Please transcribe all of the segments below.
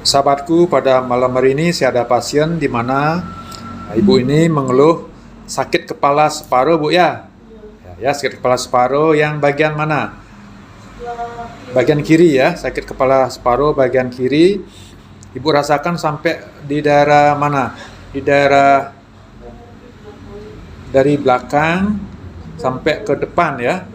Sahabatku, pada malam hari ini saya ada pasien di mana ibu ini mengeluh sakit kepala separuh, Bu ya. Ya, sakit kepala separuh yang bagian mana? Bagian kiri ya, sakit kepala separuh bagian kiri. Ibu rasakan sampai di daerah mana? Di daerah dari belakang sampai ke depan ya.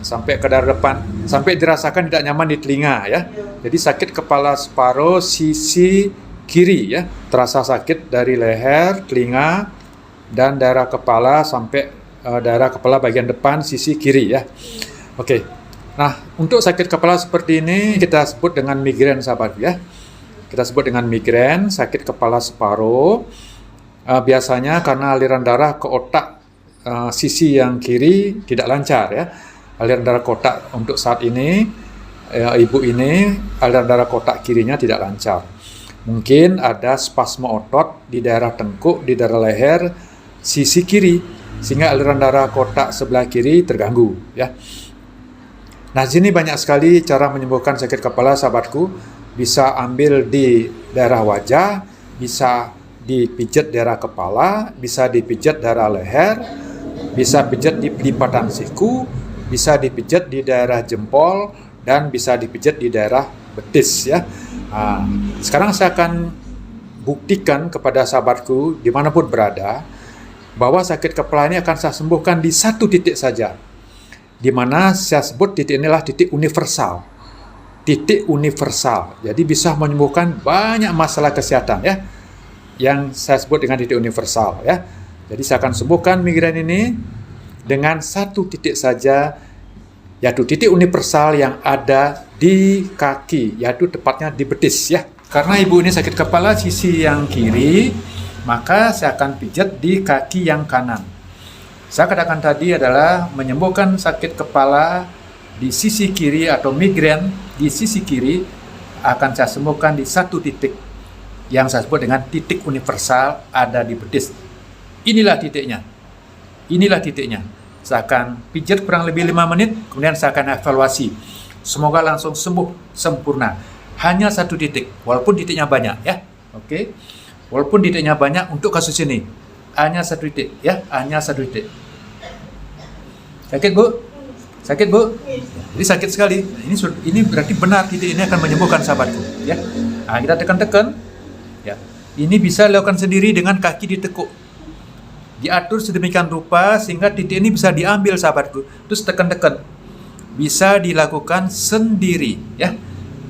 Sampai ke daerah depan, sampai dirasakan tidak nyaman di telinga ya. Jadi sakit kepala separuh sisi kiri ya, terasa sakit dari leher, telinga, dan daerah kepala sampai daerah kepala bagian depan sisi kiri ya. Oke. Nah, untuk sakit kepala seperti ini kita sebut dengan migrain, sahabat ya. Kita sebut dengan migrain, sakit kepala separuh. Biasanya karena aliran darah ke otak sisi yang kiri tidak lancar ya. Aliran darah kotak untuk saat ini ibu ini aliran darah kotak kirinya tidak lancar. Mungkin ada spasme otot di daerah tengkuk, di daerah leher sisi kiri, sehingga aliran darah kotak sebelah kiri terganggu ya. Nah, sini banyak sekali cara menyembuhkan sakit kepala, sahabatku. Bisa ambil di daerah wajah, bisa dipijat daerah kepala, bisa dipijat daerah leher, bisa pijat di lipatan siku, bisa dipijat di daerah jempol, dan bisa dipijat di daerah betis ya. Sekarang saya akan buktikan kepada sahabatku dimanapun berada bahwa sakit kepala ini akan saya sembuhkan di satu titik saja, di mana saya sebut titik inilah titik universal. Titik universal, jadi bisa menyembuhkan banyak masalah kesehatan ya, yang saya sebut dengan titik universal ya. Jadi saya akan sembuhkan migrain ini dengan satu titik saja, yaitu titik universal yang ada di kaki, yaitu tepatnya di betis ya. Karena ibu ini sakit kepala sisi yang kiri, maka saya akan pijat di kaki yang kanan. Saya katakan tadi adalah menyembuhkan sakit kepala di sisi kiri atau migrain di sisi kiri akan saya sembuhkan di satu titik yang saya sebut dengan titik universal ada di betis. Inilah titiknya. Inilah titiknya. Saya akan pijat kurang lebih 5 menit, kemudian saya akan evaluasi. Semoga langsung sembuh sempurna. Hanya satu titik, walaupun titiknya banyak ya. Oke. Walaupun titiknya banyak untuk kasus ini. Hanya satu titik ya, hanya satu titik. Sakit, Bu? Sakit, Bu? Jadi sakit sekali. Ini berarti benar titik ini akan menyembuhkan, sahabatku ya. Nah, kita tekan-tekan ya. Ini bisa dilakukan sendiri dengan kaki ditekuk. Diatur sedemikian rupa sehingga titik ini bisa diambil, sahabatku, terus tekan-tekan. Bisa dilakukan sendiri ya,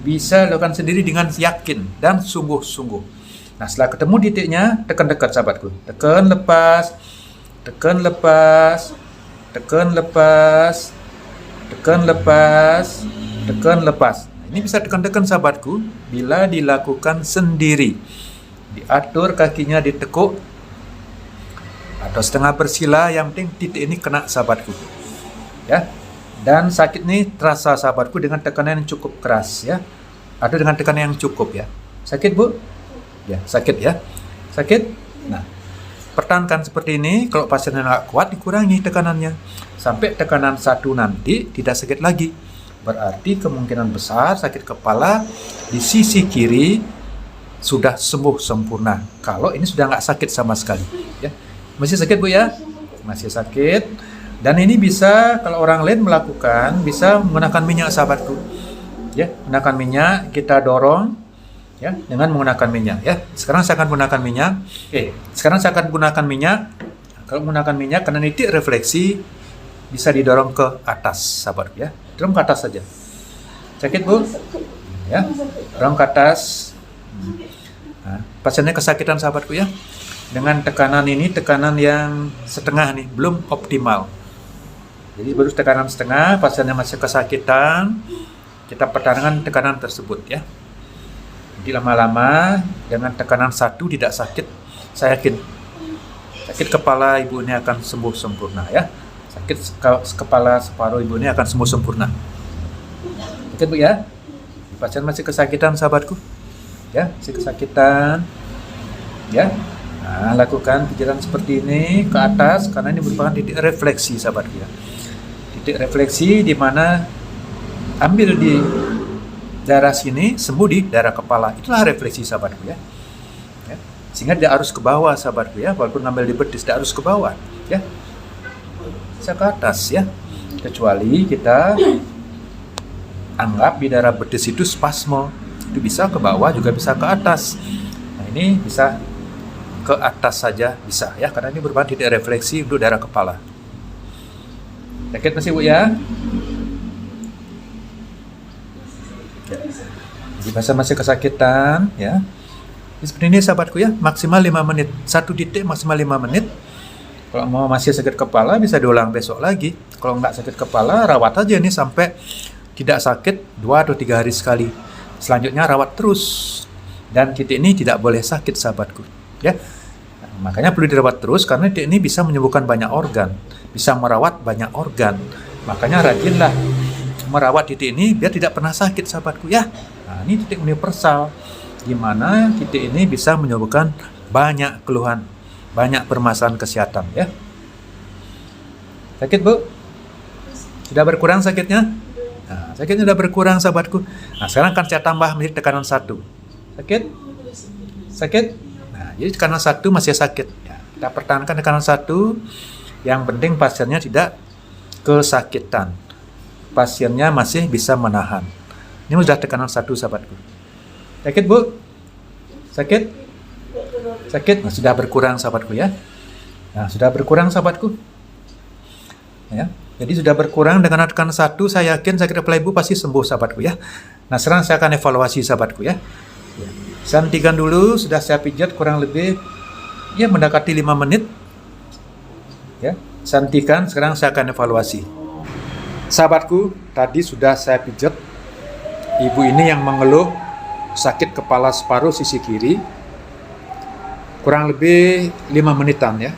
bisa dilakukan sendiri dengan yakin dan sungguh-sungguh. Nah, setelah ketemu titiknya, tekan-tekan, sahabatku, tekan lepas, tekan lepas, tekan lepas, tekan lepas, tekan lepas. Ini bisa tekan-tekan, sahabatku, bila dilakukan sendiri. Diatur kakinya, ditekuk atau setengah bersila, yang penting titik ini kena, sahabatku ya. Dan sakit ini terasa, sahabatku, dengan tekanan yang cukup keras ya, atau dengan tekanan yang cukup ya. Sakit, Bu? Ya, sakit ya, sakit. Nah, pertahankan seperti ini. Kalau pasiennya nggak kuat, dikurangi tekanannya sampai tekanan 1 nanti tidak sakit lagi. Berarti kemungkinan besar sakit kepala di sisi kiri sudah sembuh sempurna. Kalau ini sudah nggak sakit sama sekali ya. Masih sakit, Bu ya? Masih sakit. Dan ini bisa, kalau orang lain melakukan, bisa menggunakan minyak, sahabatku. Ya, menggunakan minyak, kita dorong ya dengan menggunakan minyak ya. Sekarang saya akan gunakan minyak. Sekarang saya akan gunakan minyak. Kalau menggunakan minyak, karena titik refleksi bisa didorong ke atas, sahabatku ya. Dorong ke atas saja. Sakit, Bu? Ya. Dorong ke atas. Nah, pasiennya kesakitan, sahabatku ya. Dengan tekanan ini, tekanan yang setengah nih, belum optimal. Jadi baru tekanan setengah, pasiennya masih kesakitan, kita pertahankan tekanan tersebut ya. Jadi lama-lama dengan tekanan 1 tidak sakit, saya yakin sakit kepala ibu ini akan sembuh sempurna ya. Sakit kepala separuh ibu ini akan sembuh sempurna. Oke, Bu ya. Pasien masih kesakitan, sahabatku ya, masih kesakitan ya. Nah, lakukan pijatan seperti ini ke atas karena ini merupakan titik refleksi, sahabatku ya. Titik refleksi di mana ambil di daerah sini, sembuh di daerah kepala. Itulah refleksi sahabatku ya. Ya. Sehingga tidak harus ke bawah sahabatku ya, walaupun ngambil di betis tidak harus ke bawah ya. Bisa ke atas ya. Kecuali kita anggap di daerah betis itu spasme. Itu bisa ke bawah juga bisa ke atas. Nah, ini bisa ke atas saja bisa ya, karena ini merupakan titik refleksi untuk daerah kepala. Sakit masih Bu ya? Jadi masih kesakitan ya. Seperti ini sahabatku ya, maksimal 5 menit. Satu titik maksimal 5 menit. Kalau mau masih sakit kepala bisa diulang besok lagi. Kalau nggak sakit kepala, rawat aja nih sampai tidak sakit 2 atau 3 hari sekali. Selanjutnya rawat terus. Dan titik ini tidak boleh sakit sahabatku ya. Nah, makanya perlu dirawat terus karena titik ini bisa menyembuhkan banyak organ, bisa merawat banyak organ. Makanya rajinlah merawat titik ini biar tidak pernah sakit sahabatku ya. Nah, ini titik universal di mana titik ini bisa menyembuhkan banyak keluhan, banyak permasalahan kesehatan ya. Sakit Bu? Sudah berkurang sakitnya? Nah, sakitnya sudah berkurang sahabatku. Nah, sekarang akan saya tambah menjadi tekanan 1. Sakit? Sakit? Nah, jadi tekanan 1 masih sakit. Ya, kita pertahankan tekanan 1. Yang penting pasiennya tidak kesakitan. Pasiennya masih bisa menahan. Ini sudah tekanan 1 sahabatku. Sakit Bu? Sakit? Sakit? Nah, sudah berkurang sahabatku ya. Nah, sudah berkurang sahabatku. Ya, jadi sudah berkurang dengan tekanan 1, saya yakin sakit kepala Ibu pasti sembuh sahabatku ya. Nah, sekarang saya akan evaluasi sahabatku ya. Saya hentikan dulu, sudah saya pijat kurang lebih ya mendekati 5 menit. Ya, saya hentikan, sekarang saya akan evaluasi. Sahabatku, tadi sudah saya pijat ibu ini yang mengeluh sakit kepala separuh sisi kiri. Kurang lebih 5 menitan ya.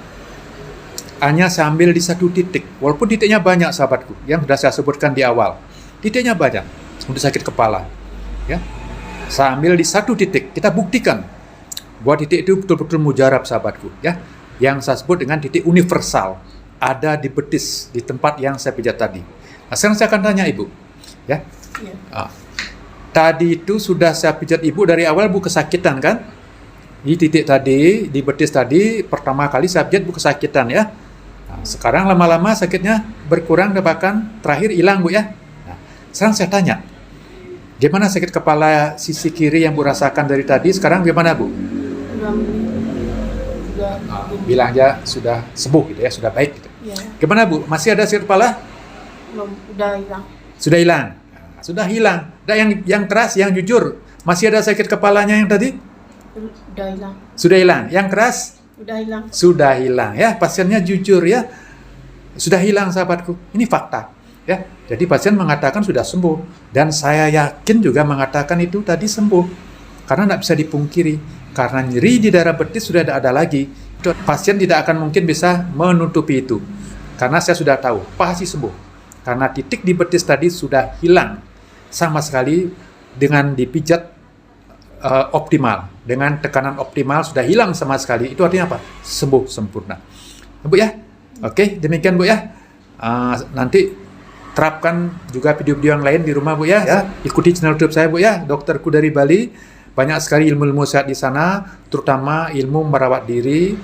Hanya saya ambil di satu titik, walaupun titiknya banyak sahabatku, yang sudah saya sebutkan di awal. Titiknya banyak untuk sakit kepala. Ya, saya ambil di satu titik, kita buktikan bahwa titik itu betul-betul mujarab sahabatku. Ya, yang saya sebut dengan titik universal, ada di betis, di tempat yang saya pijat tadi. Nah, sekarang saya akan tanya Ibu. Ya, tadi itu sudah saya pijat Ibu dari awal Bu kesakitan kan? Di titik tadi, di betis tadi, pertama kali saya pijat Bu kesakitan ya. Nah, sekarang lama-lama sakitnya berkurang dan bahkan terakhir hilang Bu ya. Nah, sekarang saya tanya, gimana sakit kepala sisi kiri yang Bu rasakan dari tadi, sekarang gimana Bu? Bilang aja sudah sembuh gitu ya, sudah baik gitu. Ya. Gimana Bu, masih ada sakit kepala? Belum, udah hilang. Sudah hilang? Nah, sudah hilang. Dan yang keras, yang jujur, masih ada sakit kepalanya yang tadi? Udah hilang. Sudah hilang. Yang keras? Udah hilang. Sudah hilang ya, pasiennya jujur ya. Sudah hilang sahabatku. Ini fakta ya. Jadi pasien mengatakan sudah sembuh dan saya yakin juga mengatakan itu tadi sembuh. Karena tidak bisa dipungkiri. Karena nyeri di daerah betis sudah tidak ada lagi. Pasien tidak akan mungkin bisa menutupi itu. Karena saya sudah tahu pasti sembuh. Karena titik di betis tadi sudah hilang sama sekali dengan dipijat optimal, dengan tekanan optimal sudah hilang sama sekali. Itu artinya apa? Sembuh sempurna. Bu ya, oke, demikian Bu ya. Nanti terapkan juga video-video yang lain di rumah Bu ya. Ikuti channel YouTube saya Bu ya, Dokterku dari Bali. Banyak sekali ilmu-ilmu sehat di sana, terutama ilmu merawat diri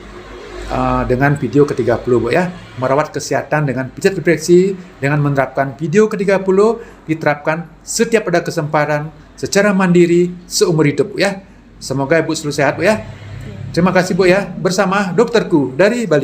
dengan video ke-30 Bu ya. Merawat kesehatan dengan pijat refleksi, dengan menerapkan video ke-30, diterapkan setiap ada kesempatan secara mandiri seumur hidup ya. Semoga Ibu selalu sehat Bu ya. Terima kasih Bu ya, bersama Dokterku dari Bali.